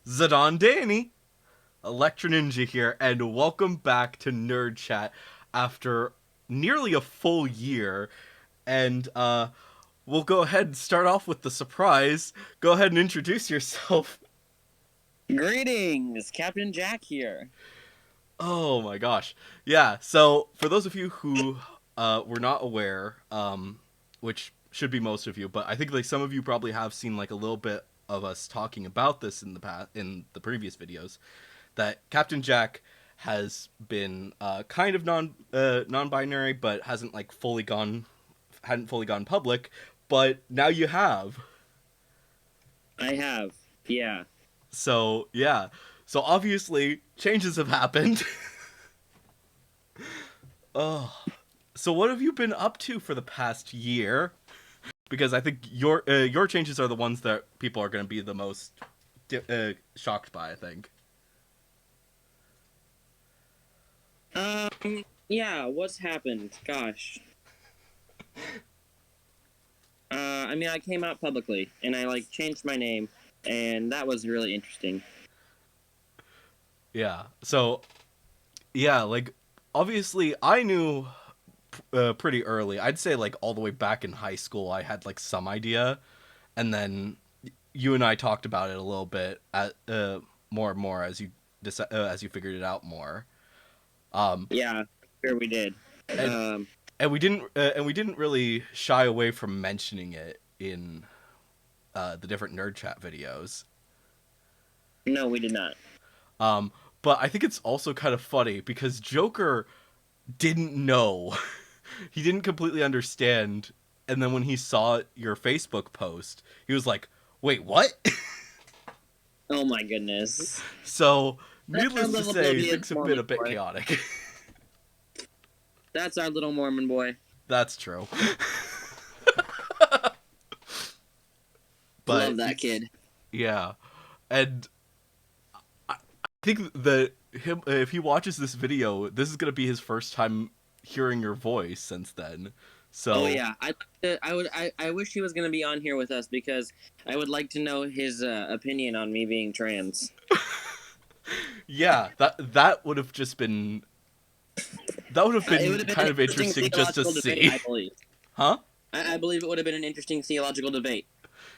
Zidane Danny, Electro Ninja here, and welcome back to Nerd Chat after nearly a full year. And we'll go ahead and start off with the surprise. Go ahead and introduce yourself. Greetings, Captain Jack here. Oh my gosh. Yeah, so for those of you who were not aware, which should be most of you, but I think like some of you probably have seen like a little bit of us talking about this in the previous videos, that Captain Jack has been kind of non-binary, but hadn't fully gone public, but now you have. I have, yeah. So yeah, so obviously changes have happened. Oh, so what have you been up to for the past year? Because I think your changes are the ones that people are going to be the most shocked by. I think. Yeah, what's happened? Gosh. I came out publicly, and I, changed my name, and that was really interesting. Yeah. So yeah, like obviously I knew pretty early. I'd say like all the way back in high school, I had like some idea, and then you and I talked about it a little bit more and more as you figured it out more. Um, Yeah, sure we did. and Um, and we didn't really shy away from mentioning it in the different nerd chat videos. no, we did not. Um, but I think it's also kind of funny because Joker didn't know. He didn't completely understand, and then when he saw your Facebook post, he was like, "Wait, what?" Oh my goodness. So, That's our needless to little say, oblivious things have been Mormon a bit boy. chaotic. That's our little Mormon boy. That's true. But Love that kid. yeah, and I think that him if he watches this video, this is gonna be his first time hearing your voice since then. Oh So yeah, I wish he was gonna be on here with us because I would like to know his opinion on me being trans. yeah, that would have just been that would have It would been have been kind an of interesting interesting just to theological debate, see. I believe. Huh? I believe it would have been an interesting theological debate.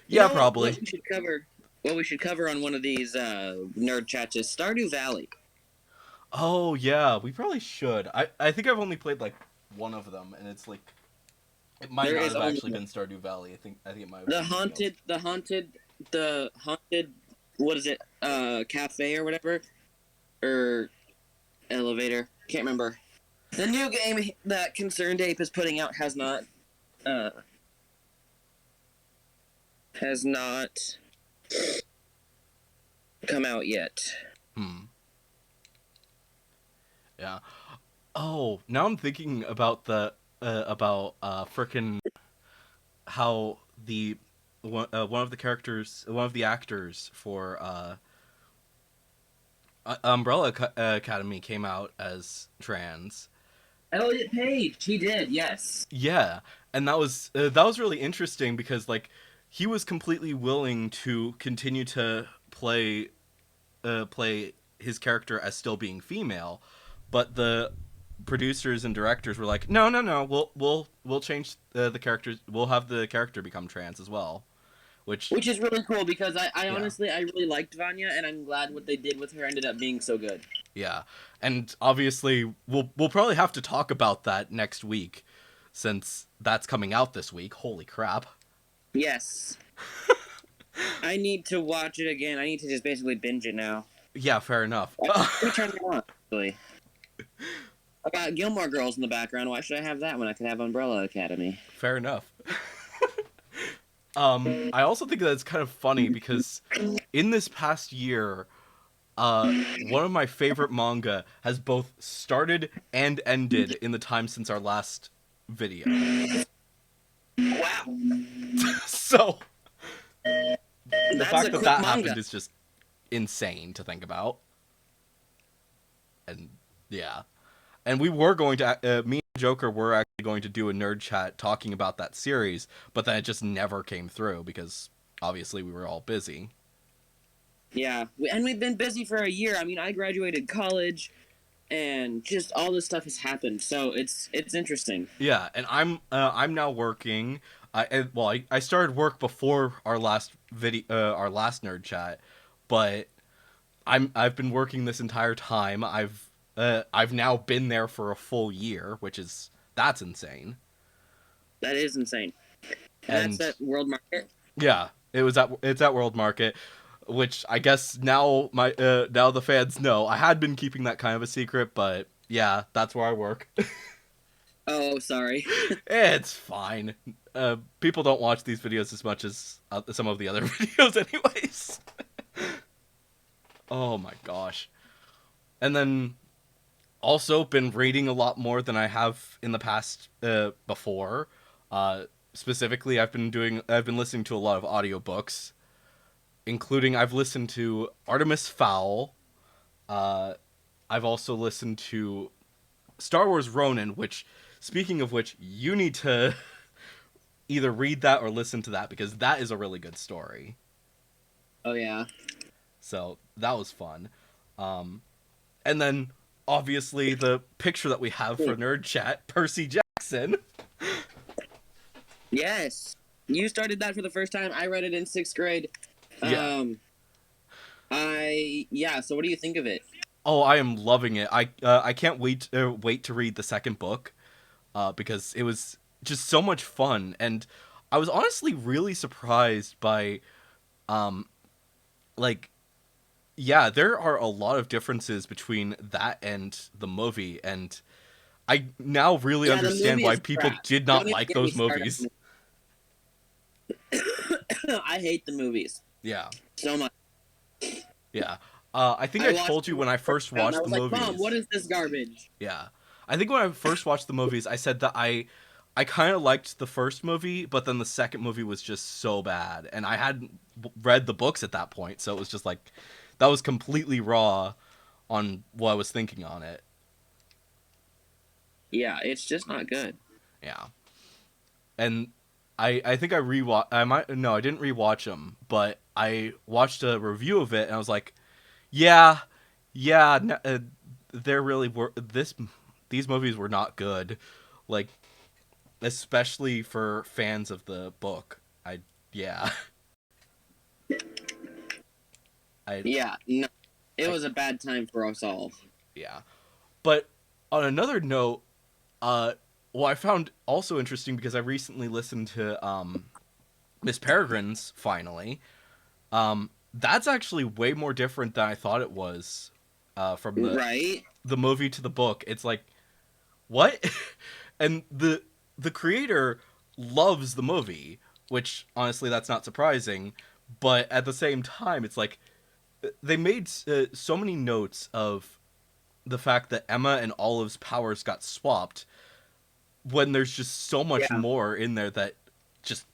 You Yeah, know what? What probably. we should cover? What we should cover on one of these nerd chats is Stardew Valley. Oh yeah, we probably should. I think I've only played like one of them, and it's like it might There not is have only actually been Stardew Valley. I think it might have the been something else. haunted, the haunted, the haunted. What is it? Cafe or whatever, or elevator? Can't remember. The new game that Concerned Ape is putting out uh, has not come out yet. Hmm. Yeah. Oh, now I'm thinking about the about frickin' how one of the actors for Academy came out as trans. Elliot Page, he did, yes. Yeah, and that was really interesting because like he was completely willing to continue to play his character as still being female, but the producers and directors were like, no, no, no, we'll change the characters. We'll have the character become trans as well, which Which is really cool because I yeah, honestly I really liked Vanya and I'm glad what they did with her ended up being so good. yeah, and obviously we'll probably have to talk about that next week since that's coming out this week. Holy crap! Yes. I need to watch it again. I need to just basically binge it now. Yeah, fair enough. Let me turn it on, actually. I got Gilmore Girls in the background. Why should I have that when I could have Umbrella Academy? Fair enough. I also think that it's kind of funny because in this past year, one of my favorite manga has both started and ended in the time since our last video. Wow. So the That's a fact that quick that manga. happened is just insane to think about. And yeah, and we were going to me and Joker were actually going to do a nerd chat talking about that series, but then it just never came through because obviously we were all busy. Yeah, and we've been busy for a year. I mean, I graduated college, and just all this stuff has happened. So it's interesting. Yeah, and I'm now working. I started work before our last nerd chat, but I've been working this entire time. I've now been there for a full year, which is that's insane. That is insane. And that's And at World Market. yeah, it's at World Market, which I guess now the fans know. I had been keeping that kind of a secret, but yeah, that's where I work. Oh, sorry. It's fine. People don't watch these videos as much as some of the other videos, anyways. Oh my gosh. And then also been reading a lot more than I have in the past before. Specifically, I've been listening to a lot of audiobooks, including I've listened to Artemis Fowl. Uh, I've also listened to Star Wars Ronin, which, speaking of which, you need to either read that or listen to that because that is a really good story. Oh yeah. So that was fun. And then obviously the picture that we have for Nerd Chat, Percy Jackson. Yes. You started that for the first time. I read it in 6th grade. Yeah. So what do you think of it? Oh, I am loving it. I can't wait to read the second book, because it was just so much fun, and I was honestly really surprised by, um, like, yeah, there are a lot of differences between that and the movie, and I now really Yeah, the understand movie why is people crap. did Don't not even like get me those started movies. I hate the movies Yeah, so much. yeah. I think I I watched told you them when when I they first first came out, and I watched the was like, "Mom, what movies. is this garbage?" Yeah. I think when I first watched the movies, I said that I kind of liked the first movie, but then the second movie was just so bad, and I hadn't read the books at that point, so it was just like that was completely raw on what I was thinking on it. Yeah, it's just not good. Yeah. And I think I rewatch I might no, I didn't rewatch them, but I watched a review of it and I was like, yeah, yeah, they're really were this these movies were not good. Like especially for fans of the book. Yeah. I Yeah, no, it I was a bad time for us all. yeah. But on another note, uh what I found also interesting because I recently listened to Miss Peregrine's finally. That's actually way more different than I thought it was from Right? the movie to the book. It's like what? And the creator loves the movie, which honestly that's not surprising, but at the same time it's like they made so many notes of the fact that Emma and Olive's powers got swapped when there's just so much Yeah. more in there that just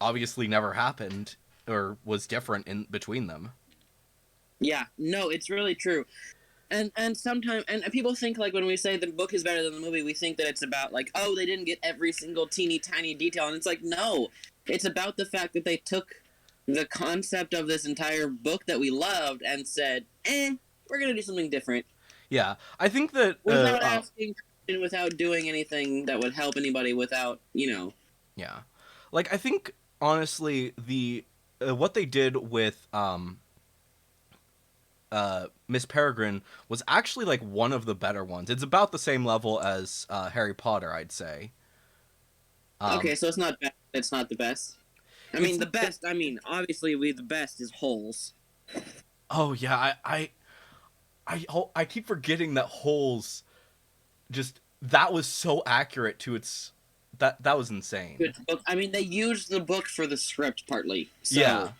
obviously never happened or was different in between them. Yeah, no, it's really true. And sometimes and people think like when we say the book is better than the movie, we think that it's about like, oh, they didn't get every single teeny tiny detail, and it's like, no, it's about the fact that they took the concept of this entire book that we loved and said, we're gonna do something different Yeah, I think that without asking and without doing anything that would help anybody without, yeah, like I think honestly the what they did with Miss Peregrine was actually like one of the better ones. It's about the same level as Harry Potter, I'd say. Okay, Um, so it's not bad. It's not the best. I it's mean, the best. I mean, obviously, the best is Holes. oh yeah, I keep forgetting that Holes just that was so accurate to its that was insane. Good book. I mean, they used the book for the script partly. So Yeah.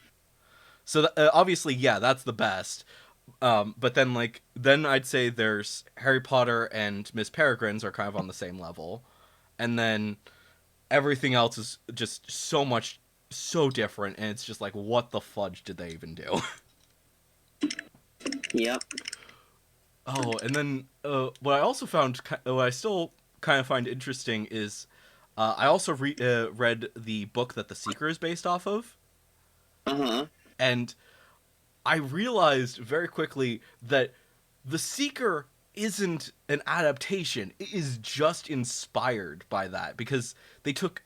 So obviously, yeah, that's the best. But then then I'd say there's Harry Potter and Miss Peregrine's are kind of on the same level, and then everything else is just so different, and it's just like what the fudge did they even do? yep. Oh, and then what I also found, what I still kind of find interesting is, I also read the book that The Seeker is based off of, Uh huh. and I realized very quickly that The Seeker isn't an adaptation. It is just inspired by that because they took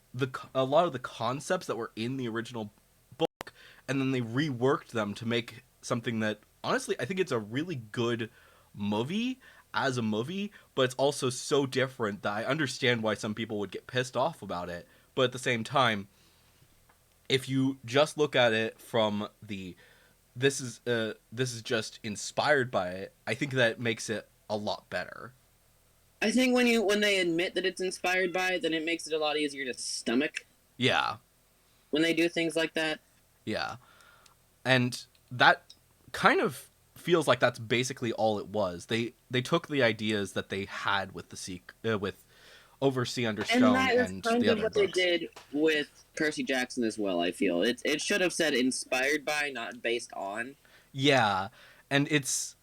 a lot of the concepts that were in the original book and then they reworked them to make something that honestly I think it's a really good movie as a movie, but it's also so different that I understand why some people would get pissed off about it. But at the same time, if you just look at it from the this is just inspired by it, I think that makes it a lot better. I think when they admit that it's inspired by it, then it makes it a lot easier to stomach Yeah, when they do things like that. yeah, and that kind of feels like that's basically all it was. They took the ideas that they had with with Oversea Under And Stone that is and kind the of other what they books. did with Percy Jackson as well. I feel it should have said inspired by, not based on. Yeah, and it's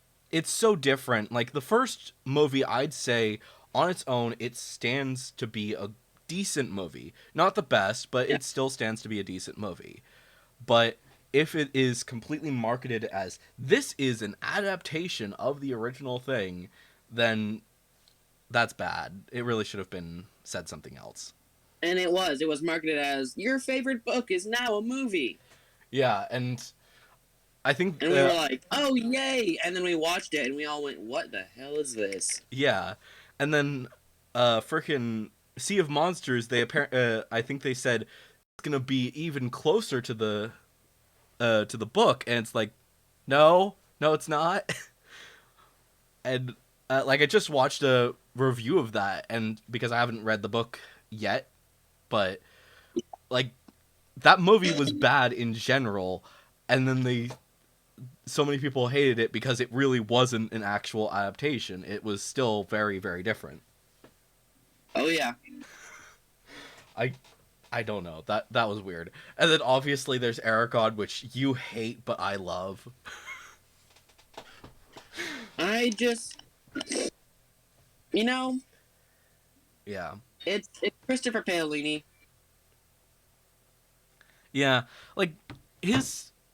so different. Like the first movie, I'd say on its own, it stands to be a decent movie. Not the best, but Yeah, it still stands to be a decent movie. But if it is completely marketed as this is an adaptation of the original thing, then that's bad. It really should have been said something else. and it was marketed as your favorite book is now a movie, Yeah, and I think and we were like, oh yay! And then we watched it, and we all went, what the hell is this? yeah, and then freaking Sea of Monsters. I think they said it's gonna be even closer to the book, and it's like, no, no, it's not. And like I just watched a review of that, and because I haven't read the book yet, but like that movie was bad in general, and then so many people hated it because it really wasn't an actual adaptation. It was still very, very different. Oh yeah, I I don't know. That was weird. And then obviously there's Aragon, which you hate but I love. I just, you know, Yeah. it's Christopher Paolini. Yeah. Like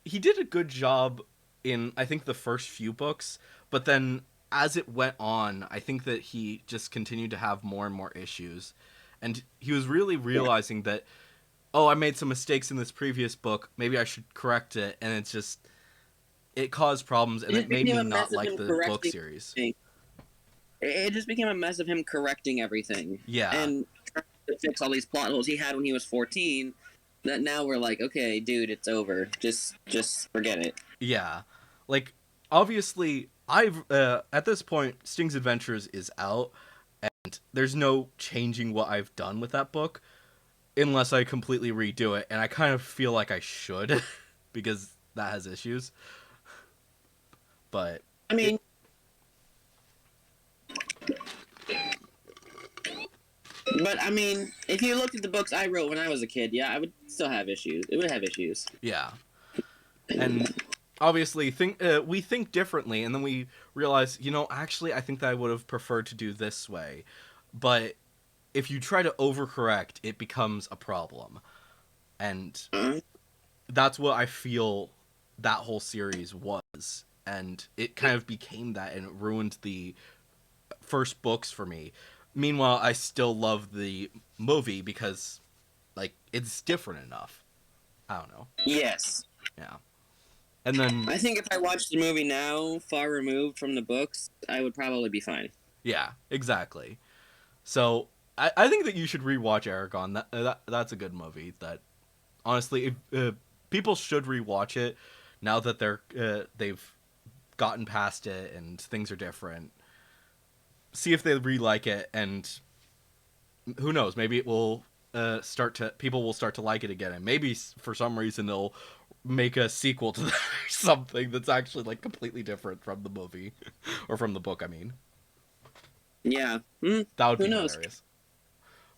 he did a good job in I think the first few books, but then as it went on, I think that he just continued to have more and more issues. And he was really Yeah, realizing that oh, I made some mistakes in this previous book. Maybe I should correct it. And it's just it caused problems it and it just made became me a not mess of like him the book correcting series. everything. It just became a mess of him correcting everything Yeah. and trying to fix all these plot holes he had when he was 14. That now we're like, okay, dude, it's over. Just forget it. Yeah. Like obviously I've at this point Sting's Adventures is out and there's no changing what I've done with that book unless I completely redo it and I kind of feel like I should because that has issues. But I it mean, but I mean, if you looked at the books I wrote when I was a kid, yeah, I would still have issues. It would have issues. yeah. And obviously we think differently and then we realize, you know, actually I think that I would have preferred to do this way. But if you try to overcorrect, it becomes a problem. And Uh, that's what I feel that whole series was, and it kind of became that, and it ruined the first books for me. Meanwhile, I still love the movie because, like, it's different enough. I don't know. yes. Yeah, and then I think if I watched the movie now, far removed from the books, I would probably be fine. yeah, exactly. So I think that you should rewatch Aragon. That's a good movie. That honestly, people should rewatch it now that they've gotten past it and things are different. See if they re-like it, and who knows? Maybe it will start to people will start to like it again, and maybe for some reason they'll make a sequel to that or something that's actually like completely different from the movie or from the book. I mean, Yeah. that would Who be knows? hilarious.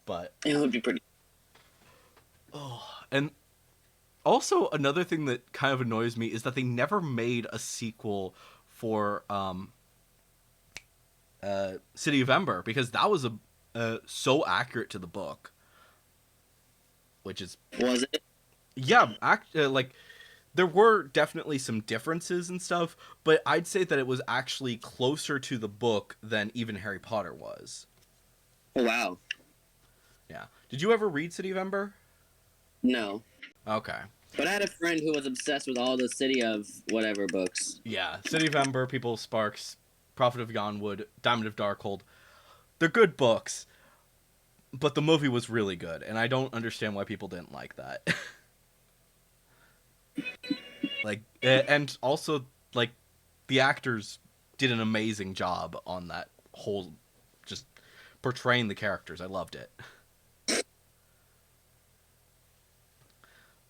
But It would be pretty. oh, and also another thing that kind of annoys me is that they never made a sequel for City of Ember because that was a so accurate to the book, which is Was it? yeah, like there were definitely some differences and stuff, but I'd say that it was actually closer to the book than even Harry Potter was. Oh, wow. Yeah. Did you ever read City of Ember? No. Okay. But I had a friend who was obsessed with all the City of whatever books. Yeah. City of Ember, People of Sparks, Prophet of Yonwood, Diamond of Darkhold. They're good books, but the movie was really good, and I don't understand why people didn't like that. Like, and also, like, the actors did an amazing job on that whole, just portraying the characters. I loved it.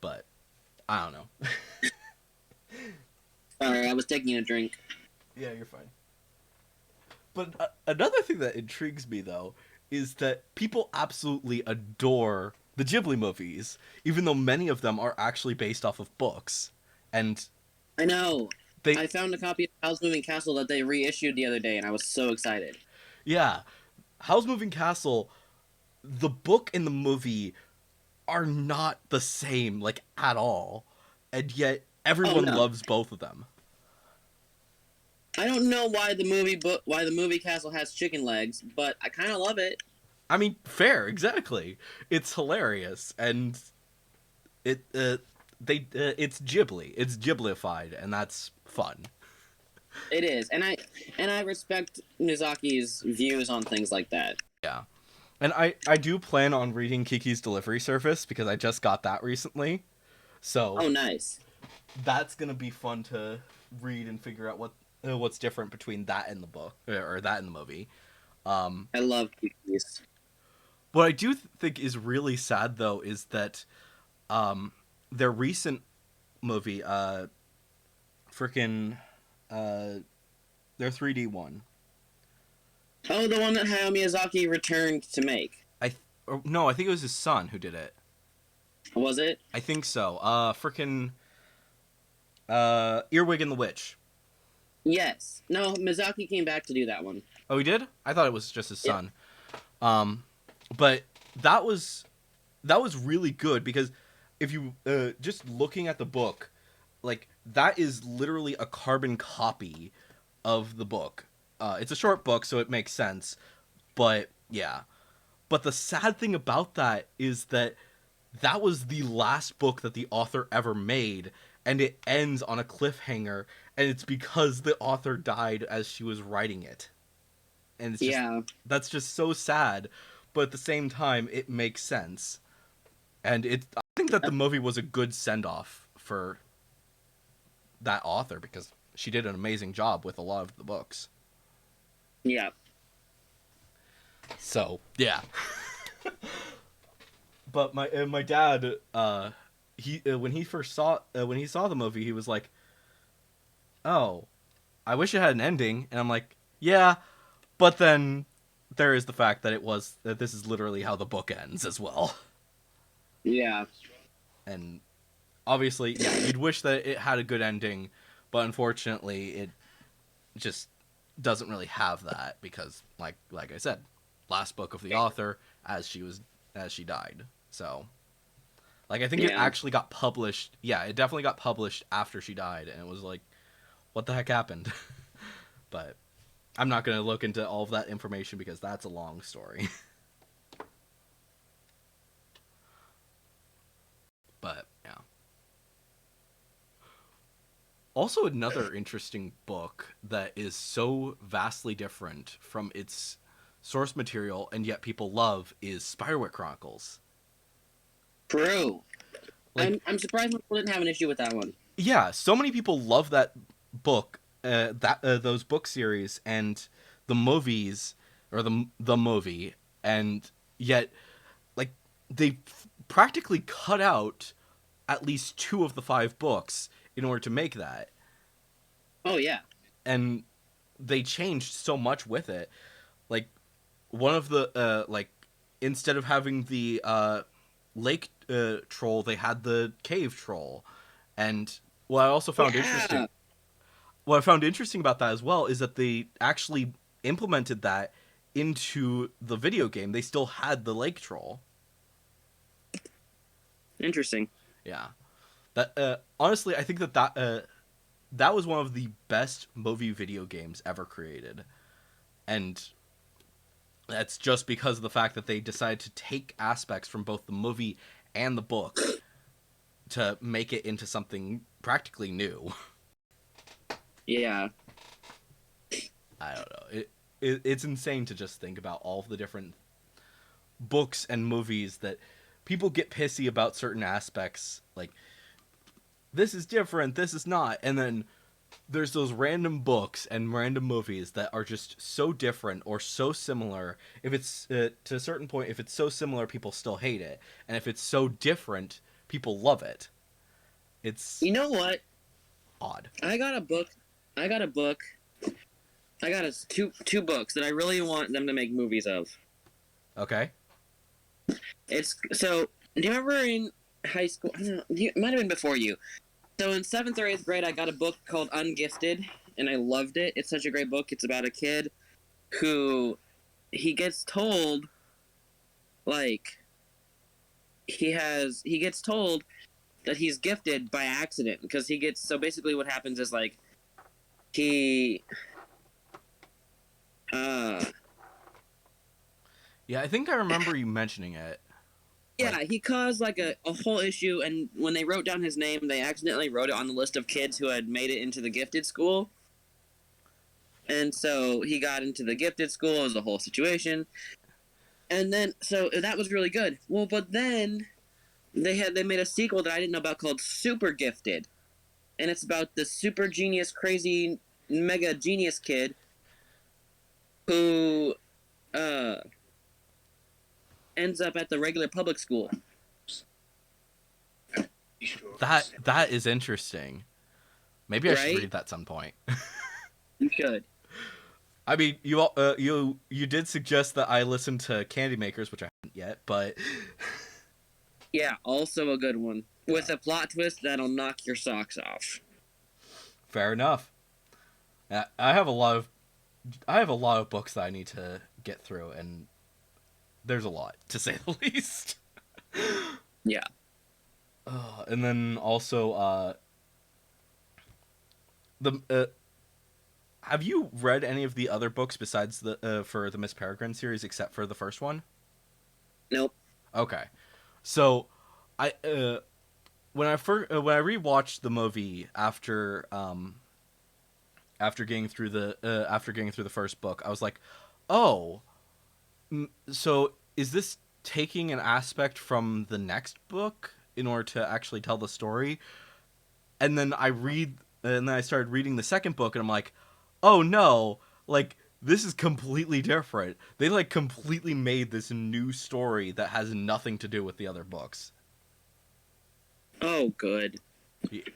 But I don't know. Sorry, I was taking a drink. Yeah, you're fine. But another thing that intrigues me, though, is that people absolutely adore the Ghibli movies, even though many of them are actually based off of books. And I know. they, I found a copy of Howl's Moving Castle that they reissued the other day, and I was so excited. yeah, Howl's Moving Castle, the book and the movie are not the same, like, at all. And yet, Oh everyone no. loves both of them. I don't know why the movie castle has chicken legs, but I kind of love it. I mean, fair, exactly. It's hilarious, and it it's Ghibli. It's Ghiblified, and that's fun. It is, and I respect Miyazaki's views on things like that. Yeah, and I do plan on reading Kiki's Delivery Service because I just got that recently, so Oh, nice. that's gonna be fun to read and figure out what's different between that and the book or that and the movie. I love Kiki's. What I do think is really sad though is that their recent movie, freaking, their 3D one. Oh, the one that Hayao Miyazaki returned to make. No, I think it was his son who did it. Was it? I think so. Freaking, Earwig and the Witch. Yes. No, Miyazaki came back to do that one. Oh, he did? I thought it was just his Yeah. son. But that was really good because if you just looking at the book, like that is literally a carbon copy of the book. It's a short book, so it makes sense. But yeah, but the sad thing about that is that that was the last book that the author ever made, and it ends on a cliffhanger, and it's because the author died as she was writing it. And it's just Yeah. that's just so sad, but at the same time it makes sense. And I think that the movie was a good send-off for that author because she did an amazing job with a lot of the books. Yeah. So, yeah. But my dad he when he first saw when he saw the movie, he was like, "Oh, I wish it had an ending." And I'm like, "Yeah, but then there is the fact that this is literally how the book ends as well." Yeah. And obviously, yeah, you'd wish that it had a good ending, but unfortunately, it just doesn't really have that because, like I said, last book of the author as she died. So, like, I think it Yeah. actually got published. Yeah, it definitely got published after she died, and it was like, what the heck happened? But I'm not gonna look into all of that information because that's a long story. But yeah. Also, another interesting book that is so vastly different from its source material and yet people love is Spirewick Chronicles. True. Like, I'm surprised people didn't have an issue with that one. yeah, so many people love that book, those book series and the movies or the movie, and yet, like, they practically cut out at least 2 of the 5 books in order to make that. Oh yeah. And they changed so much with it. Like, one of the like, instead of having the lake troll, they had the cave troll. And what I also found Yeah. interesting about that as well is that they actually implemented that into the video game. They still had the lake troll. Interesting. Yeah. That honestly, I think that was one of the best movie video games ever created, and that's just because of the fact that they decided to take aspects from both the movie and the book to make it into something practically new. Yeah. I don't know. It's insane to just think about all of the different books and movies that people get pissy about certain aspects. Like, this is different, this is not. And then there's those random books and random movies that are just so different or so similar. If it's to a certain point, if it's so similar, people still hate it. And if it's so different, people love it. It's You know what? odd. I got a book. I got a book. I got two books that I really want them to make movies of. Okay. It's so. Do you remember in high school? I don't know, it might have been before you. So in 7th or 8th grade, I got a book called Ungifted, and I loved it. It's such a great book. It's about a kid who he gets told, like, he gets told that he's gifted by accident because he gets. So basically, what happens is like he. Yeah, I think I remember you mentioning it. Yeah, he caused like a whole issue, and when they wrote down his name, they accidentally wrote it on the list of kids who had made it into the gifted school. And so he got into the gifted school. It was a whole situation. And then, so that was really good. Well, but then they made a sequel that I didn't know about called Super Gifted. And it's about the super genius, crazy, mega genius kid who ends up at the regular public school. That is interesting. Maybe I should read that some point. You should. I mean, you did suggest that I listen to Candy Makers, which I haven't yet, but yeah, also a good one with a plot twist that'll knock your socks off. Fair enough. I have a lot of books that I need to get through, and there's a lot, to say the least. Yeah. And then also, have you read any of the other books besides the for the Miss Peregrine series, except for the first one? Nope. Okay, so I when I rewatched the movie after getting through the first book, I was like, oh, so is this taking an aspect from the next book in order to actually tell the story? And then I started reading the second book, and I'm like, oh no, like, this is completely different. They like completely made this new story that has nothing to do with the other books. Oh, good.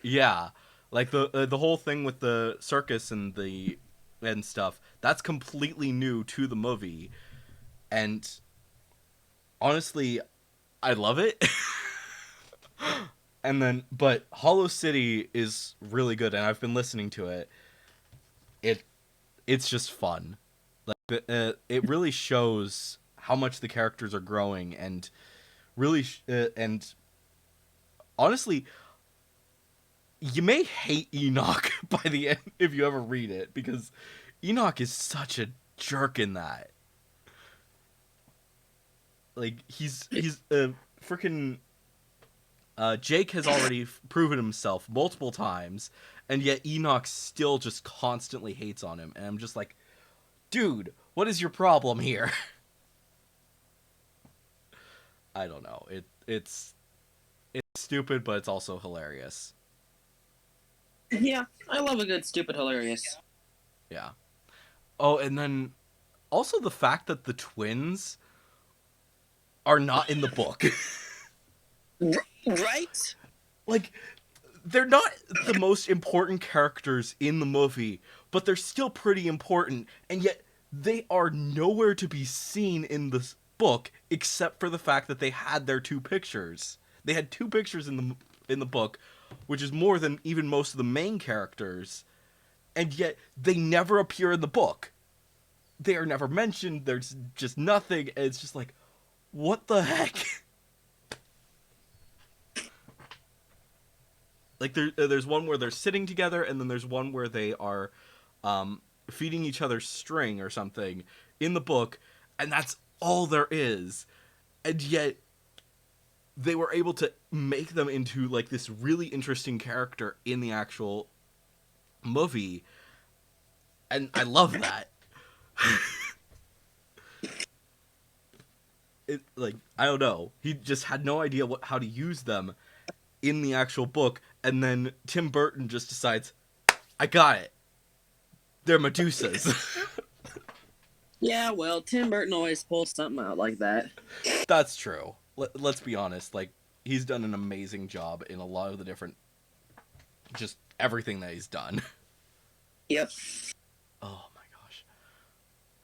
Yeah, like the whole thing with the circus and stuff, that's completely new to the movie. And honestly, I love it. But Hollow City is really good, and I've been listening to it. It's just fun. Like it really shows how much the characters are growing, and really and honestly, you may hate Enoch by the end if you ever read it, because Enoch is such a jerk in that. Like, he's freaking Jake has already proven himself multiple times, and yet Enoch still just constantly hates on him, and I'm just like, dude, what is your problem here? I don't know. It's stupid, but it's also hilarious. Yeah, I love a good stupid hilarious. Yeah. Oh, and then also the fact that the twins are not in the book. Right? Like, they're not the most important characters in the movie, but they're still pretty important, and yet they are nowhere to be seen in this book except for the fact that they had their two pictures. They had two pictures in the book, which is more than even most of the main characters, and yet they never appear in the book. They are never mentioned. There's just nothing. And it's just like, what the heck? like there's one where they're sitting together, and then there's one where they are feeding each other string or something in the book, and that's all there is. And yet they were able to make them into like this really interesting character in the actual movie, and I love that. It, like, I don't know, he just had no idea how to use them in the actual book, and then Tim Burton just decides, I got it, they're Medusas. Yeah, well, Tim Burton always pulls something out like that. That's true. Let's be honest, like, he's done an amazing job in a lot of the different, just everything that he's done. Yep. Oh my gosh.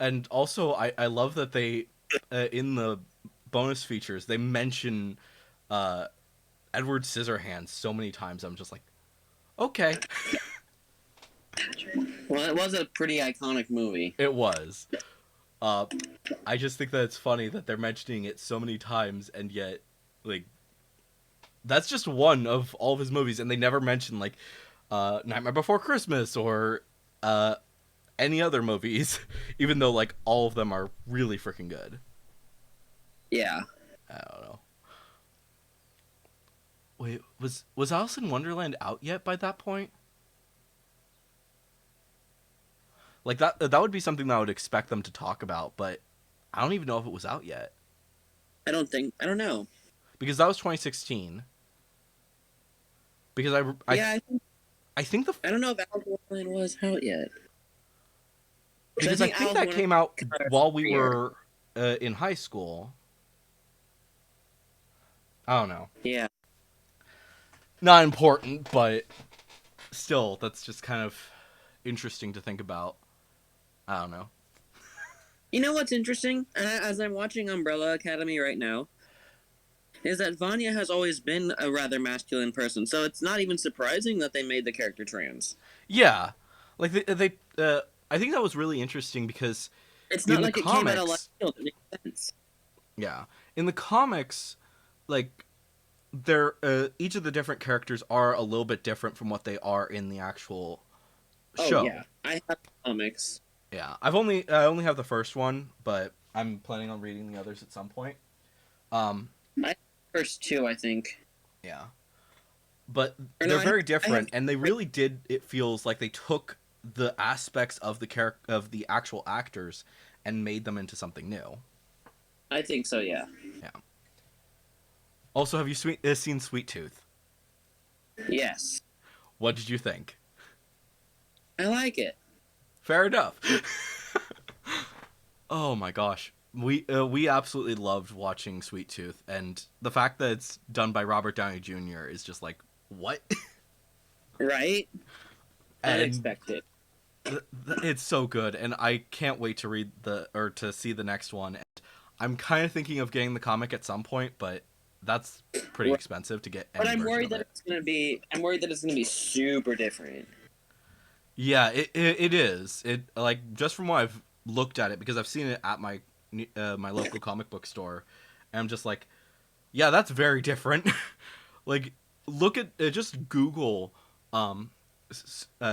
And also, I love that they, in the bonus features, they mention Edward Scissorhands so many times. I'm just like, okay. Well, it was a pretty iconic movie. It was. I just think that it's funny that they're mentioning it so many times, and yet, like, that's just one of all of his movies, and they never mention, like, Nightmare Before Christmas or any other movies, even though, like, all of them are really freaking good. Yeah. I don't know. Wait, was Alice in Wonderland out yet by that point? Like, that would be something that I would expect them to talk about, but I don't even know if it was out yet. I don't know. Because that was 2016. Because Yeah, I think I don't know if Alice in Wonderland was out yet. Because I think that came out while we were in high school. I don't know. Yeah. Not important, but still, that's just kind of interesting to think about. I don't know. You know what's interesting? As I'm watching Umbrella Academy right now, is that Vanya has always been a rather masculine person, so it's not even surprising that they made the character trans. Yeah, like I think that was really interesting because It's not like it came out of left field. It makes sense. Yeah, in the comics, like they're each of the different characters are a little bit different from what they are in the actual show. Oh yeah, I have comics. Yeah, I only have the first one, but I'm planning on reading the others at some point. I have the first two, I think. Yeah, but they're very different, and they really did. It feels like they took the aspects of the actual actors and made them into something new. I think so. Yeah. Yeah. Also, have you seen Sweet Tooth? Yes. What did you think? I like it. Fair enough. Oh my gosh, we absolutely loved watching Sweet Tooth, and the fact that it's done by Robert Downey Jr. is just like, what? Right? And unexpected. It's so good, and I can't wait to to see the next one. And I'm kind of thinking of getting the comic at some point, but that's pretty expensive to get. But I'm worried that it's gonna be. I'm worried that it's gonna be super different. Yeah, it is. It, like, just from what I've looked at it, because I've seen it at my my local comic book store, and I'm just like, yeah, that's very different. Like, look at just Google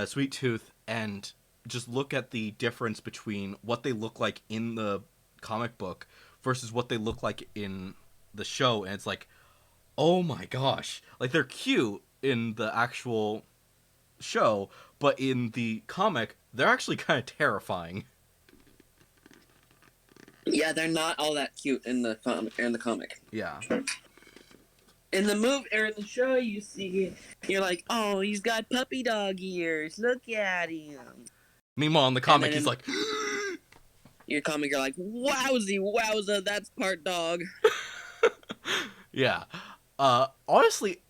Sweet Tooth and just look at the difference between what they look like in the comic book versus what they look like in the show, and it's like, oh my gosh, like, they're cute in the actual show, but in the comic they're actually kind of terrifying. Yeah, they're not all that cute in the comic. Yeah. In the movie or in the show, you're like, oh, he's got puppy dog ears. Look at him. Meanwhile, in the comic, he's like, your comic, you're like, wowza, that's part dog. yeah. Honestly,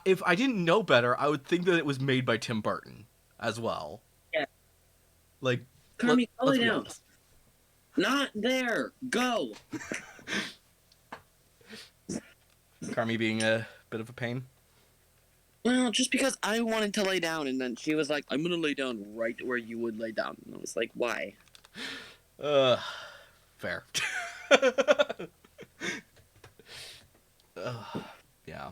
if I didn't know better, I would think that it was made by Tim Burton as well. Yeah. Like, Carmi, let's go be down. honest. Not there. Go. Carmi being a bit of a pain. Well, just because I wanted to lay down, and then she was like, I'm gonna lay down right where you would lay down. And I was like, why? Fair. Yeah.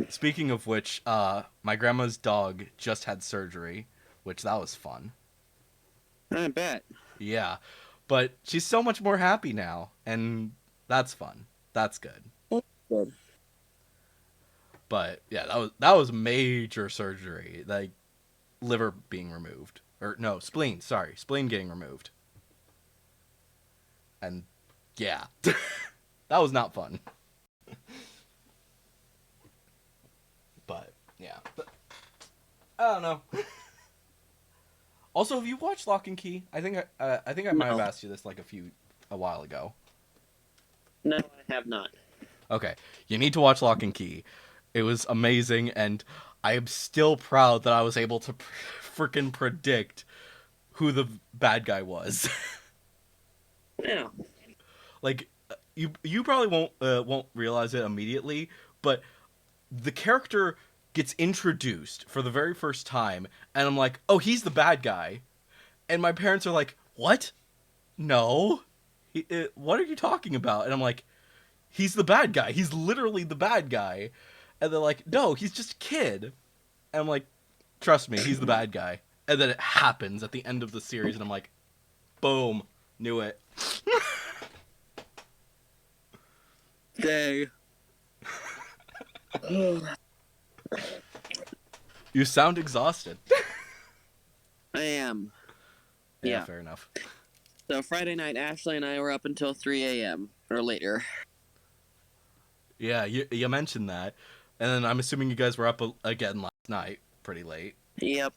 Speaking of which, my grandma's dog just had surgery, which that was fun. I bet. Yeah, but she's so much more happy now, and that's fun. That's good. Good. But yeah, that was major surgery, like liver being removed, or no, spleen. Sorry, spleen getting removed, and yeah, that was not fun. But yeah, I don't know. Also, have you watched Lock and Key? I think I might have No. asked you this like a while ago. No, I have not. Okay, you need to watch Lock and Key. It was amazing, and I am still proud that I was able to freaking predict who the bad guy was. Yeah. Like you probably won't realize it immediately, but the character gets introduced for the very first time, and I'm like, oh, he's the bad guy, and my parents are like, what? No, what are you talking about? And I'm like, he's the bad guy. He's literally the bad guy. And they're like, no, he's just a kid. And I'm like, trust me, he's the bad guy. And then it happens at the end of the series, and I'm like, boom, knew it. Day. You sound exhausted. I am. Yeah, Yeah. fair enough. So Friday night, Ashley and I were up until 3 a.m. or later. Yeah, you mentioned that. And then I'm assuming you guys were up again last night, pretty late. Yep.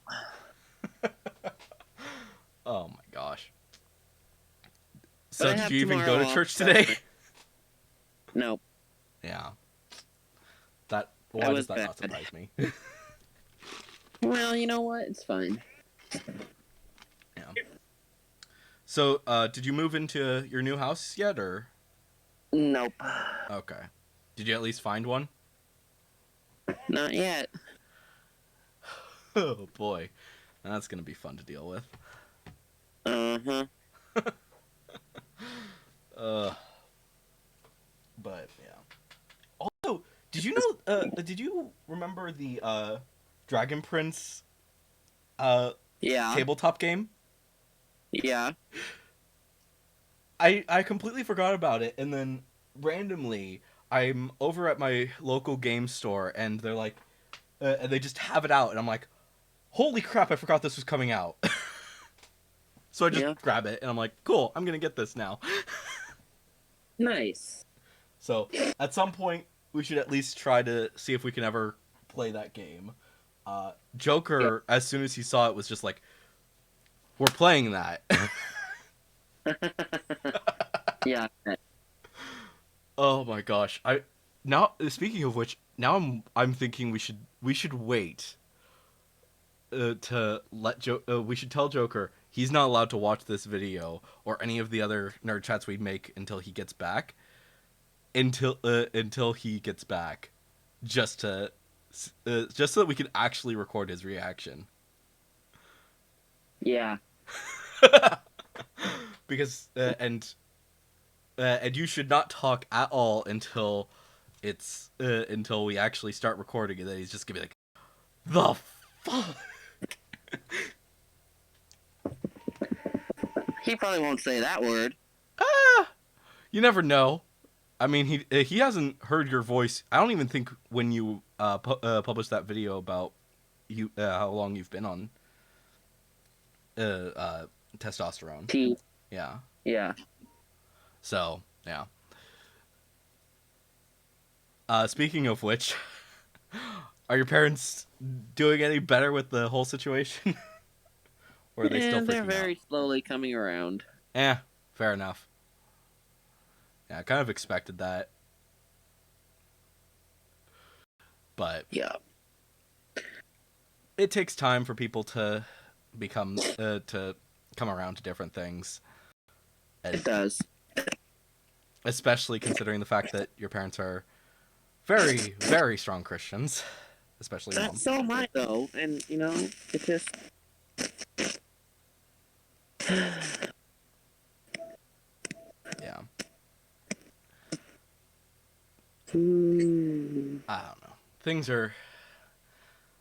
Oh my gosh. But So I did have you even go tomorrow to off, church so- today? Nope. Yeah. Why I does was that not bad. surprise me? Well, you know what? It's fine. Yeah. So, did you move into your new house yet, or? Nope. Okay. Did you at least find one? Not yet. Oh boy, that's gonna be fun to deal with. Uh-huh. Uh, but yeah. Also, did you know? Did you remember the Dragon Prince Yeah. tabletop game? Yeah. I completely forgot about it, and then randomly I'm over at my local game store, and they're like, and they just have it out, and I'm like, holy crap! I forgot this was coming out. So I just Yeah. grab it, and I'm like, cool, I'm gonna get this now. Nice. So at some point, we should at least try to see if we can ever play that game. Joker, as soon as he saw it, was just like, we're playing that. Yeah. Oh my gosh! Now speaking of which, now I'm thinking we should wait to let we should tell Joker he's not allowed to watch this video or any of the other nerd chats we make until he gets back. Until he gets back, just so that we can actually record his reaction. Yeah. Because and you should not talk at all until until we actually start recording, and then he's just gonna be like, the fuck. He probably won't say that word. You never know. I mean, he hasn't heard your voice. I don't even think when you published that video about you how long you've been on testosterone. T. Yeah. Yeah. So yeah. Speaking of which, are your parents doing any better with the whole situation? Or are they still freaking they're very out? slowly coming around. Fair enough. Yeah, I kind of expected that. But Yeah. it takes time for people to to come around to different things. It does. Especially considering the fact that your parents are very, very strong Christians. Especially mom. So am I, though. And, you know, it's just... Yeah. Hmm. I don't know. things are.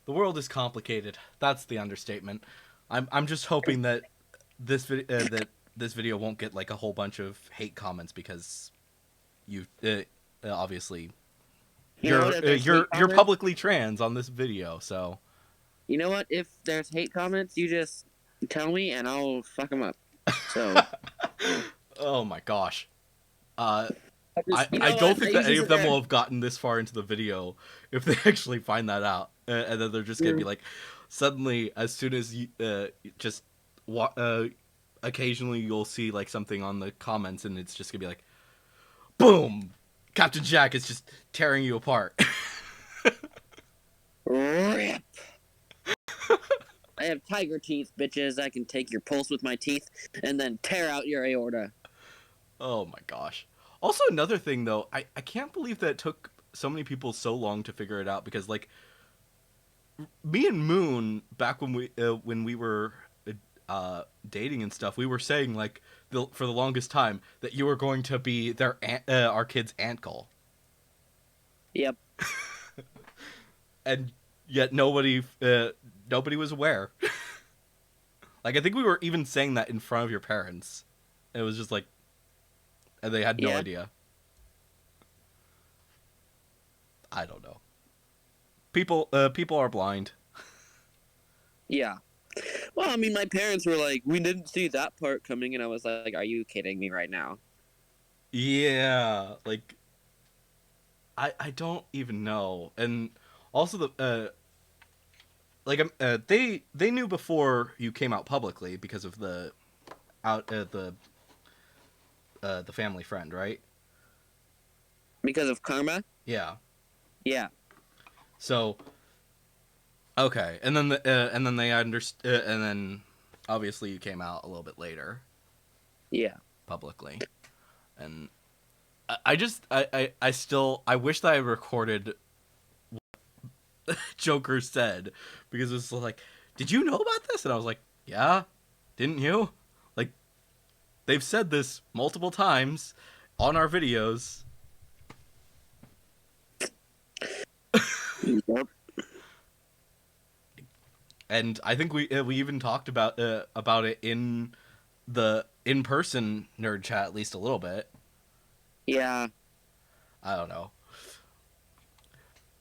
The world is complicated. That's the understatement. I'm just hoping that this video won't get like a whole bunch of hate comments because you obviously You know what? If there's hate you're comments, publicly trans on this video, so you know what? If there's hate comments, you just tell me and I'll fuck them up. So, oh my gosh. you I know don't what? I think that usually any of sit them there. will have gotten this far into the video if they actually find that out, and then they're just gonna be like, suddenly as soon as you just occasionally you'll see like something on the comments, and it's just gonna be like, boom, Captain Jack is just tearing you apart. Rip. I have tiger teeth, bitches. I can take your pulse with my teeth and then tear out your aorta. Oh my gosh. Also, another thing though, I can't believe that it took so many people so long to figure it out, because like me and Moon, back when we were dating and stuff, we were saying like for the longest time that you were going to be our kid's uncle, Yep. and yet nobody was aware. Like I think we were even saying that in front of your parents. It was just like, and they had no Yeah. idea. I don't know. People are blind. Yeah. Well, I mean, my parents were like, we didn't see that part coming, and I was like, are you kidding me right now? Yeah, like I don't even know. And also they knew before you came out publicly because of the family friend, right? Because of karma? Yeah. Yeah. So okay, and then they understood, and then obviously you came out a little bit later Yeah. publicly, and I still I wish that I recorded what Joker said, because it's like, did you know about this? And I was like, yeah, didn't you? Like, they've said this multiple times on our videos. Yep. And I think we even talked about it in the in-person nerd chat at least a little bit. Yeah. I don't know.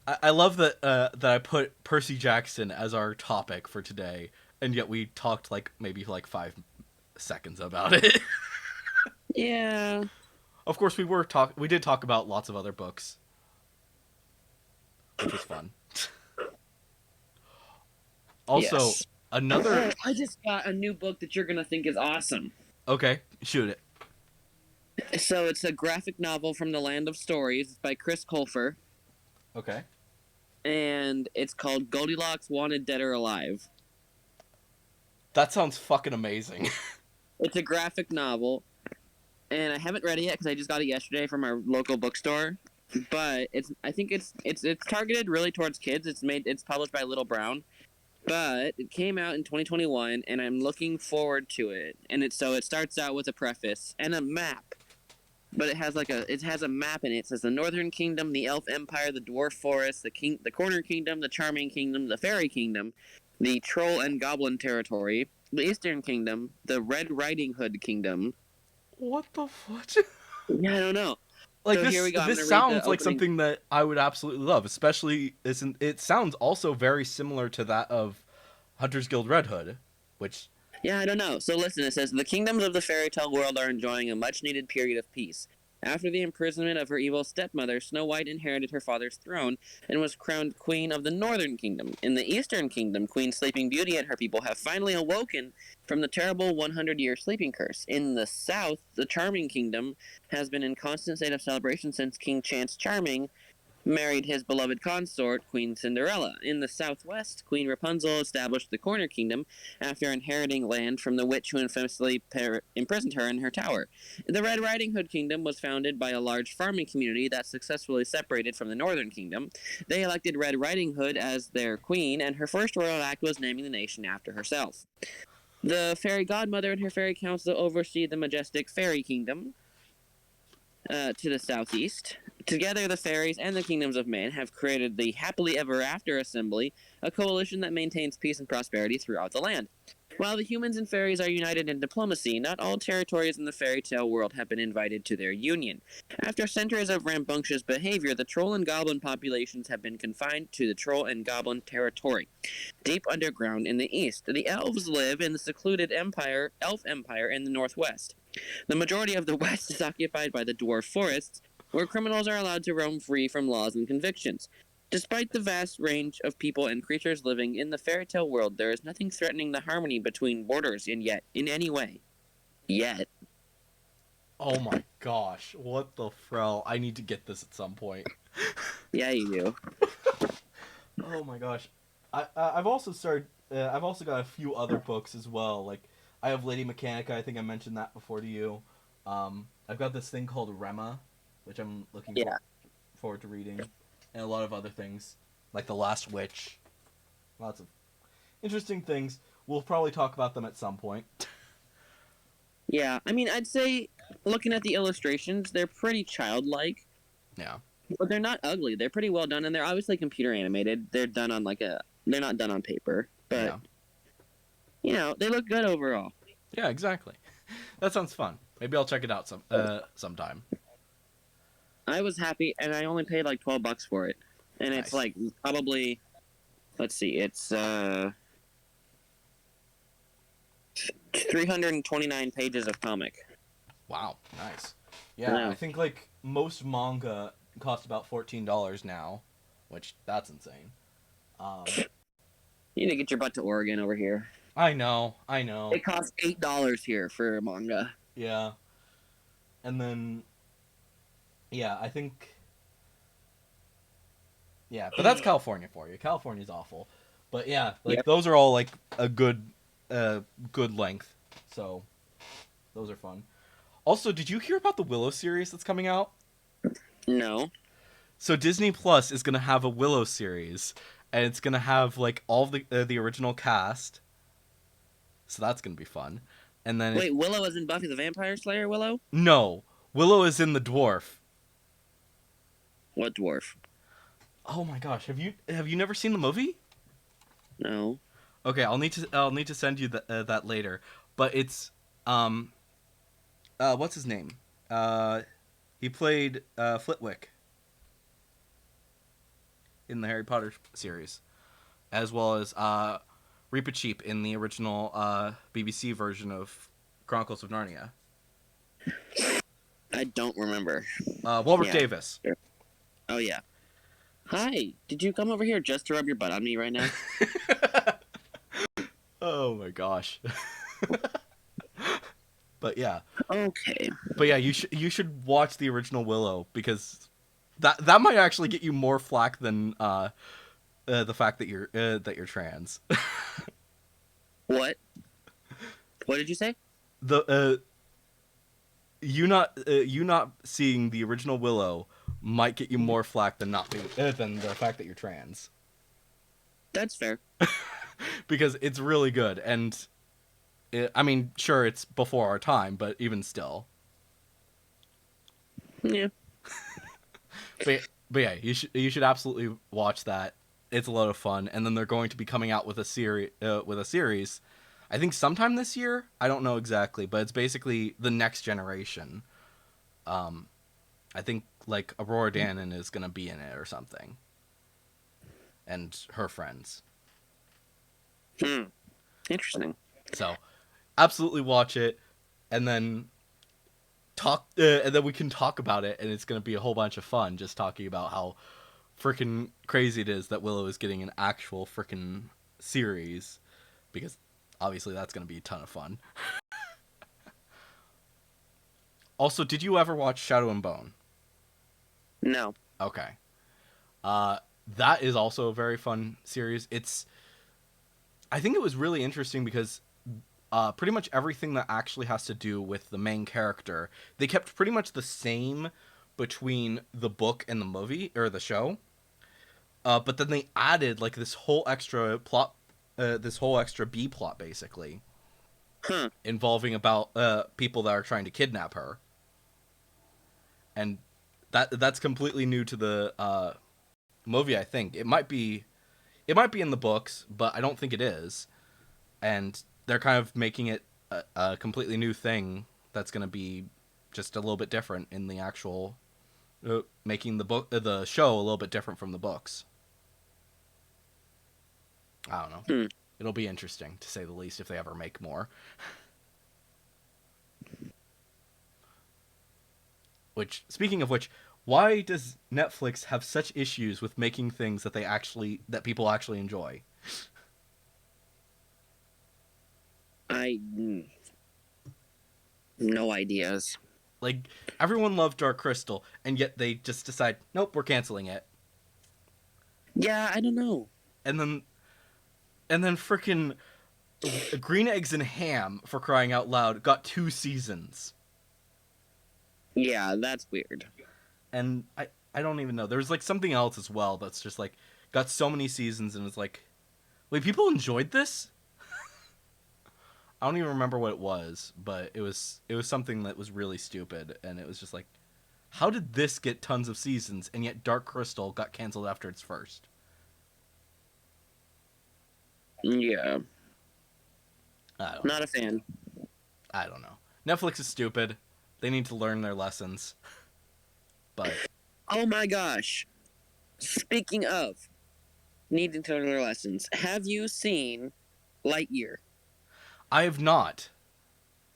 I love that I put Percy Jackson as our topic for today, and yet we talked like maybe like 5 seconds about it. Yeah. Of course, we did talk about lots of other books, which was fun. Also, Yes. another. I just got a new book that you're going to think is awesome. Okay, shoot it. So it's a graphic novel from the Land of Stories. It's by Chris Colfer. Okay. And it's called Goldilocks Wanted Dead or Alive. That sounds fucking amazing. It's a graphic novel, and I haven't read it yet because I just got it yesterday from our local bookstore. But I think it's targeted really towards kids. It's published by Little Brown, but it came out in 2021, and I'm looking forward to it. And it starts out with a preface and a map. But it has a map in it. It says the Northern Kingdom, the Elf Empire, the Dwarf Forest, the Corner Kingdom, the Charming Kingdom, the Fairy Kingdom, the Troll and Goblin Territory, the Eastern Kingdom, the Red Riding Hood Kingdom. What the fuck? Yeah, I don't know. Like, So this here we go. I'm this gonna read the sounds like opening. something that I would absolutely love. Especially, it sounds also very similar to that of Hunter's Guild Red Hood, which. Yeah, I don't know. So listen, it says, the kingdoms of the fairy tale world are enjoying a much-needed period of peace. After the imprisonment of her evil stepmother, Snow White inherited her father's throne and was crowned queen of the Northern Kingdom. In the Eastern Kingdom, Queen Sleeping Beauty and her people have finally awoken from the terrible 100-year sleeping curse. In the South, the Charming Kingdom has been in constant state of celebration since King Chance Charming married his beloved consort, Queen Cinderella. In the southwest, Queen Rapunzel established the Corner Kingdom after inheriting land from the witch who infamously imprisoned her in her tower. The Red Riding Hood Kingdom was founded by a large farming community that successfully separated from the Northern Kingdom. They elected Red Riding Hood as their queen, and her first royal act was naming the nation after herself. The fairy godmother and her fairy council oversee the majestic Fairy Kingdom to the southeast. Together, the fairies and the kingdoms of man have created the Happily Ever After Assembly, a coalition that maintains peace and prosperity throughout the land. While the humans and fairies are united in diplomacy, not all territories in the fairy tale world have been invited to their union. After centuries of rambunctious behavior, the troll and goblin populations have been confined to the troll and goblin territory, deep underground in the east. The elves live in the secluded elf empire in the northwest. The majority of the west is occupied by the dwarf forests, where criminals are allowed to roam free from laws and convictions. Despite the vast range of people and creatures living in the fairy tale world, there is nothing threatening the harmony between borders in any way. Yet. Oh my gosh, what the frell? I need to get this at some point. Yeah, you do. Oh my gosh, I've also started. I've also got a few other books as well. Like I have Lady Mechanica. I think I mentioned that before to you. I've got this thing called Rema, which I'm looking forward to reading, and a lot of other things like The Last Witch. Lots of interesting things. We'll probably talk about them at some point. Yeah, I mean, I'd say looking at the illustrations, they're pretty childlike. Yeah. But they're not ugly. They're pretty well done, and they're obviously computer animated. They're done on they're not done on paper, but they look good overall. Yeah, exactly. That sounds fun. Maybe I'll check it out sometime. I was happy, and I only paid like $12 for it, and Nice. it's like probably, let's see, it's 329 pages of comic. Wow, nice. Yeah, I think like most manga cost about $14 now, which that's insane. You need to get your butt to Oregon over here. I know. It costs $8 here for a manga. Yeah. And then, yeah, I think, yeah, but that's California for you. California's awful. But yeah, like those are all like a good length. So those are fun. Also, did you hear about the Willow series that's coming out? No. So Disney Plus is gonna have a Willow series, and it's gonna have like all the original cast. So that's gonna be fun. And then wait, Willow is in Buffy the Vampire Slayer. Willow? No, Willow is in the dwarf. What dwarf? Oh my gosh, have you never seen the movie? No. Okay, I'll need to send you that later. But it's what's his name? He played Flitwick in the Harry Potter series, as well as Reepicheep in the original BBC version of Chronicles of Narnia. I don't remember. Warwick Davis. Sure. Oh yeah. Hi, did you come over here just to rub your butt on me right now? Oh my gosh. But yeah. Okay. But yeah, you should watch the original Willow, because that might actually get you more flack than the fact that you're trans. What? What did you say? You not seeing the original Willow might get you more flack than than the fact that you're trans. That's fair. Because it's really good, and I mean, sure, it's before our time, but even still. Yeah. But yeah, you should absolutely watch that. It's a lot of fun, and then they're going to be coming out with a series. I think sometime this year. I don't know exactly, but it's basically the next generation. I think like Aurora Dannon is gonna be in it or something, and her friends. Interesting. So, absolutely watch it, and then and then we can talk about it, and it's gonna be a whole bunch of fun just talking about how freaking crazy it is that Willow is getting an actual freaking series, because obviously that's gonna be a ton of fun. Also, did you ever watch Shadow and Bone? No. Okay. That is also a very fun series. I think it was really interesting because pretty much everything that actually has to do with the main character, they kept pretty much the same between the book and the movie, or the show. But then they added like this whole extra plot, this whole extra B plot, basically. Involving about people that are trying to kidnap her. And that's completely new to the movie. I think it might be in the books, but I don't think it is. And they're kind of making it a completely new thing that's going to be just a little bit different in the actual making the show a little bit different from the books. I don't know. Hmm. It'll be interesting to say the least if they ever make more. Which, speaking of which, why does Netflix have such issues with making things that people actually enjoy? I no ideas. Like, everyone loved Dark Crystal, and yet they just decide, nope, we're canceling it. Yeah, I don't know. And then frickin' Green Eggs and Ham, for crying out loud, got 2 seasons. Yeah, that's weird. And I don't even know. There's like something else as well that's just like got so many seasons, and it's like, wait, people enjoyed this? I don't even remember what it was, but it was something that was really stupid, and it was just like, how did this get tons of seasons, and yet Dark Crystal got canceled after its first? Yeah, I don't not know. a fan. I don't know. Netflix is stupid. They need to learn their lessons. But Oh my gosh. Speaking of needing to learn their lessons, have you seen Lightyear? I have not.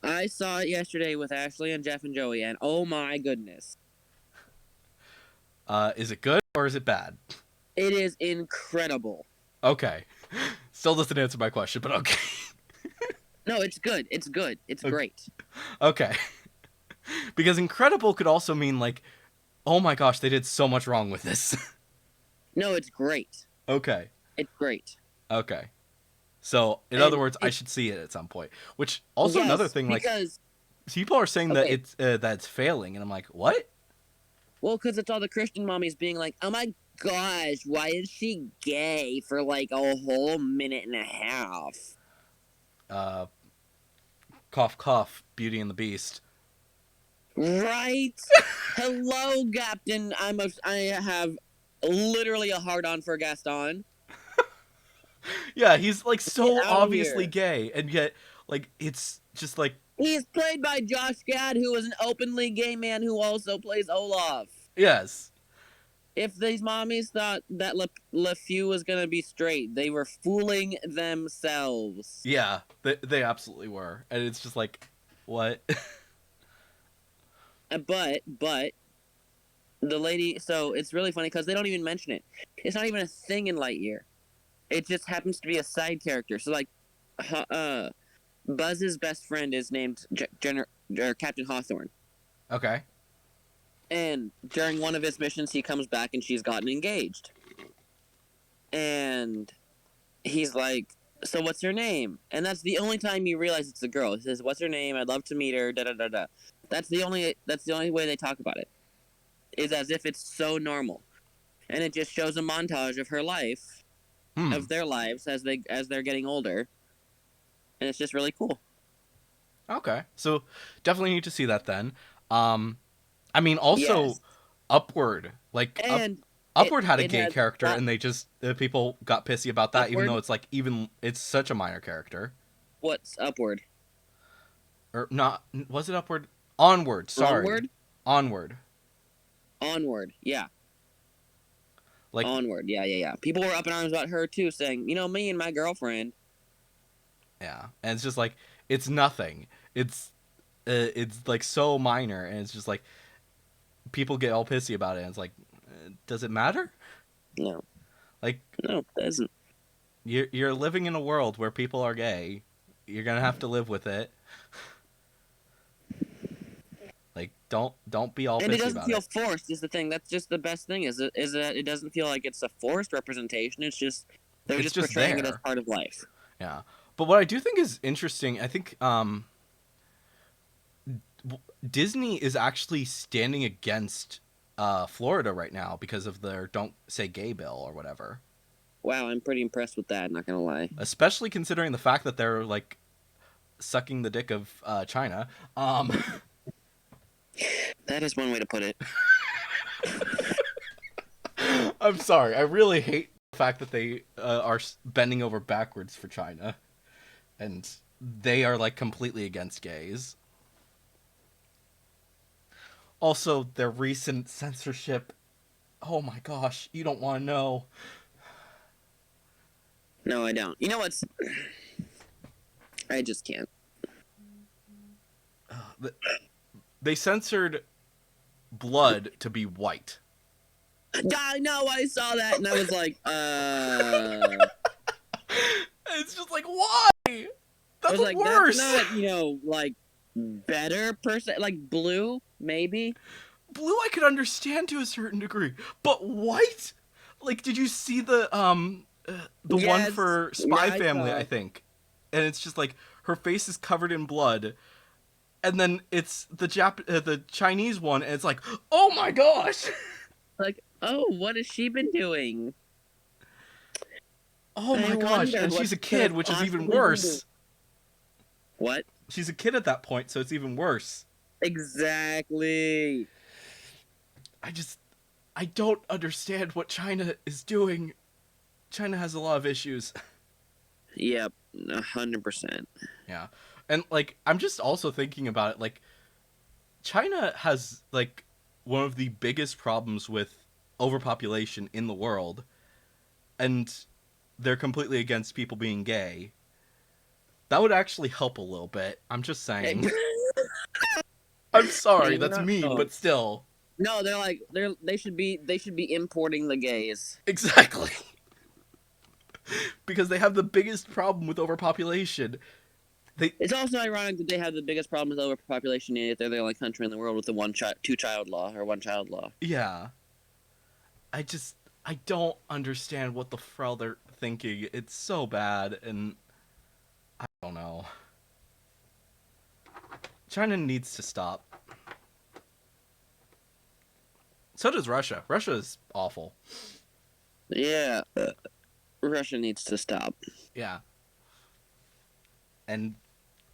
I saw it yesterday with Ashley and Jeff and Joey, and oh my goodness. Is it good or is it bad? It is incredible. Okay. Still doesn't answer my question, but okay. No, it's good. It's good. It's great. Okay. Because incredible could also mean like, oh my gosh, they did so much wrong with this. No, it's great. Okay. It's great. Okay. So, in And other words, I should see it at some point. Which also yes, another thing, like, because people are saying okay. that it's failing, and I'm like, what? Well, because it's all the Christian mommies being like, oh my gosh, why is she gay for like a whole minute and a half? Cough, cough. Beauty and the Beast. Right? Hello, Captain. I have literally a hard on for Gaston. Yeah, he's like so Get out of obviously here. gay, and yet like it's just like, He's played by Josh Gad, who is an openly gay man who also plays Olaf. yes. If these mommies thought that LeFew was gonna be straight, they were fooling themselves. Yeah, they absolutely were. And it's just like, what? But the lady, so it's really funny because they don't even mention it. It's not even a thing in Lightyear. It just happens to be a side character. So like, Buzz's best friend is named Captain Hawthorne. Okay. And during one of his missions, he comes back and she's gotten engaged. And he's like, so what's her name? And that's the only time you realize it's a girl. He says, what's her name? I'd love to meet her. Da da da da. That's the only way they talk about it. Is as if it's so normal. And it just shows a montage of her life, of their lives as they're getting older. And it's just really cool. Okay. So definitely need to see that then. I mean, also, Yes. Upward. Like, And Upward had a it gay has character, not- and they just people got pissy about that, even Upward? though it's like it's such a minor character. What's Upward? Or not? Was it Upward? Onward. Sorry. Onward? Onward. Onward. Yeah. Like, Onward. Yeah. People were up in arms about her too, saying, me and my girlfriend. yeah, and it's just like it's nothing. It's like so minor, and it's just like people get all pissy about it, and it's like, does it matter? No. Like, No, it doesn't. you're living in a world where people are gay. You're gonna have to live with it. Like, don't be all And it pissy doesn't about feel it. forced. Is the thing. That's just the best thing. Is that it doesn't feel like it's a forced representation. It's just they're It's just just portraying it as there. part of life. Yeah, but what I do think is interesting, I think Disney is actually standing against Florida right now because of their "Don't Say Gay" bill or whatever. Wow, I'm pretty impressed with that. Not gonna lie. Especially considering the fact that they're like sucking the dick of China. That is one way to put it. I'm sorry. I really hate the fact that they are bending over backwards for China, and they are like completely against gays. Also, their recent censorship. Oh my gosh, you don't want to know. No, I don't. You know what's? I just can't. They censored blood to be white. I know, I saw that, and I was like, It's just like, why? I That's was like, worse. that's not, like, better person. Like, blue, maybe? Blue I could understand to a certain degree, but white? Like, did you see the one Yes. for Spy Yeah, I Family, saw. I think? And it's just like, her face is covered in blood, and then it's the Chinese one, and it's like, oh my gosh! Like, oh, what has she been doing? Oh I my gosh, wonder and what she's a she could kid, have which is even possibly been doing. worse. What? She's a kid at that point, so it's even worse. Exactly. I don't understand what China is doing. China has a lot of issues. Yep, 100%. Yeah. And like I'm just also thinking about it, like China has like one of the biggest problems with overpopulation in the world, and they're completely against people being gay. That would actually help a little bit. I'm just saying. I'm sorry, that's mean, No. but still. No, they're like they should be importing the gays. Exactly. Because they have the biggest problem with overpopulation. It's also ironic that they have the biggest problem with overpopulation, yet they're the only country in the world with the two child law or one child law. Yeah. I don't understand what the frell they're thinking. It's so bad, and I don't know. China needs to stop. So does Russia. Russia is awful. Yeah, Russia needs to stop. Yeah. And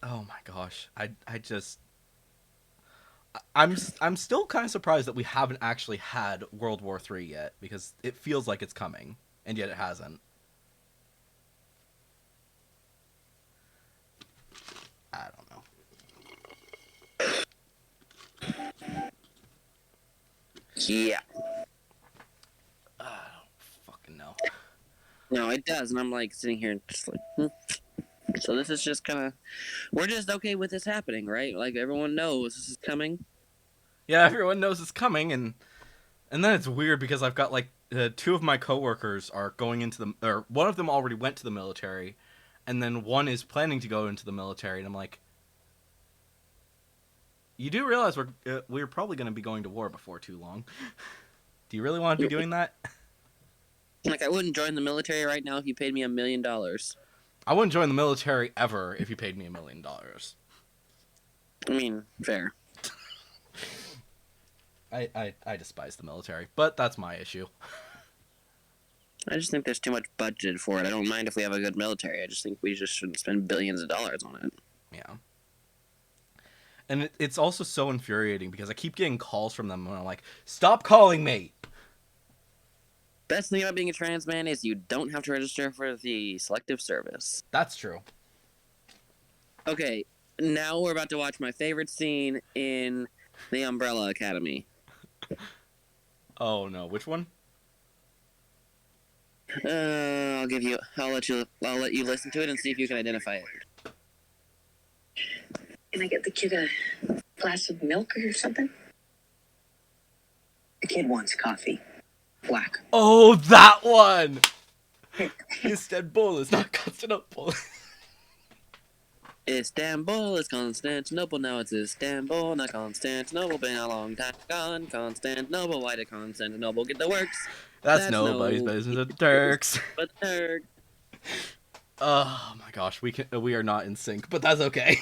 oh my gosh, I'm still kind of surprised that we haven't actually had World War III yet, because it feels like it's coming, and yet it hasn't. I don't know. Yeah. I don't fucking know. No, it does, and I'm like sitting here and just like, So this is just kind of, we're just okay with this happening, right? Like everyone knows this is coming. Yeah, everyone knows it's coming, and then it's weird because I've got like two of my coworkers are going into the, or one of them already went to the military, and then one is planning to go into the military, and I'm like, you do realize we're probably going to be going to war before too long. Do you really want to be doing that? Like I wouldn't join the military right now if you paid me $1 million. I wouldn't join the military ever if you paid me $1 million. I mean, fair. I despise the military, but that's my issue. I just think there's too much budget for it. I don't mind if we have a good military. I just think we just shouldn't spend billions of dollars on it. Yeah. And it's also so infuriating because I keep getting calls from them and I'm like, stop calling me! Best thing about being a trans man is you don't have to register for the selective service. That's true. Okay, now we're about to watch my favorite scene in The Umbrella Academy. Oh no, which one? I'll let you listen to it and see if you can identify it. Can I get the kid a glass of milk or something? The kid wants coffee. Black. Oh, that one! Istanbul is not Constantinople. Istanbul is Constantinople, now it's Istanbul, not Constantinople, been a long time gone. Constantinople, why did Constantinople get the works? That's nobody's business. The Turks. But Turk. Oh my gosh, we are not in sync, but that's okay.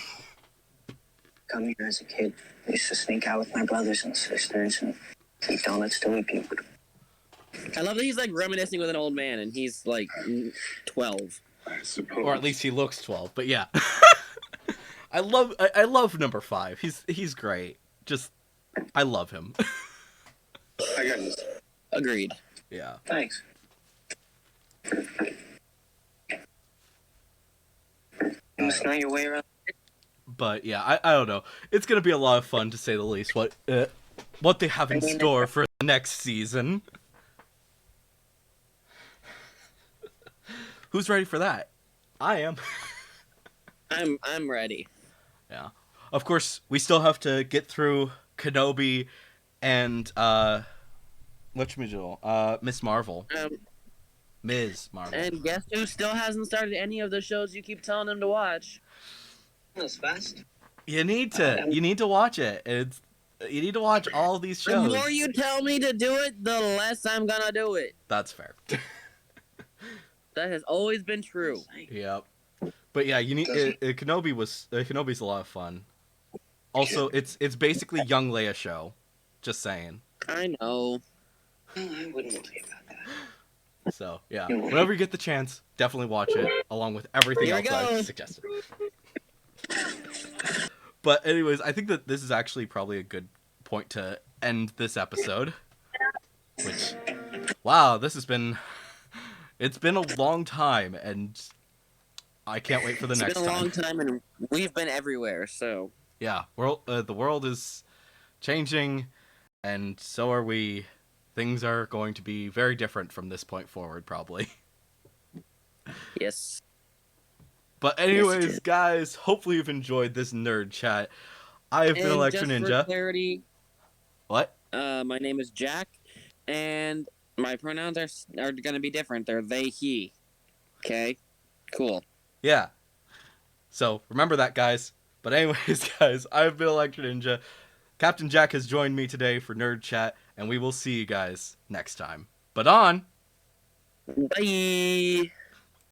Come here as a kid. I used to sneak out with my brothers and sisters and eat donuts till we puked. I love that he's like reminiscing with an old man and he's like 12. I suppose. Or at least he looks 12, but yeah. I love number 5. He's great. Just I love him. I got this. Agreed. Yeah. Thanks. You must know your way around. But yeah, I don't know. It's gonna be a lot of fun to say the least. What they have in store for the next season. Who's ready for that? I am. I'm ready. Yeah. Of course, we still have to get through Kenobi and Miss Marvel. Ms. Marvel. And guess who still hasn't started any of the shows you keep telling him to watch? That's fast. You need to watch it. You need to watch all these The shows. more you tell me to do it, the less I'm gonna do it. That's fair. That has always been true. Yep. But yeah, you need Kenobi's a lot of fun. Also, it's basically young Leia show. Just saying. I know. Well, I wouldn't worry about that. So yeah, whenever you get the chance, definitely watch it along with everything Here else we I've go. suggested. But anyways, I think that this is actually probably a good point to end this episode. Which, wow, it's been a long time, and I can't wait for the next time. It's been a long time, and we've been everywhere, so... Yeah, the world is changing, and so are we. Things are going to be very different from this point forward, probably. Yes. But anyways, guys, hopefully you've enjoyed this nerd chat. I have been Electro just Ninja. For clarity, What? my name is Jack, and my pronouns are gonna be different. They're they, he. Okay? Cool. Yeah. So, remember that, guys. But anyways, guys, I've been Electro Ninja. Captain Jack has joined me today for Nerd Chat, and we will see you guys next time. But on! Bye!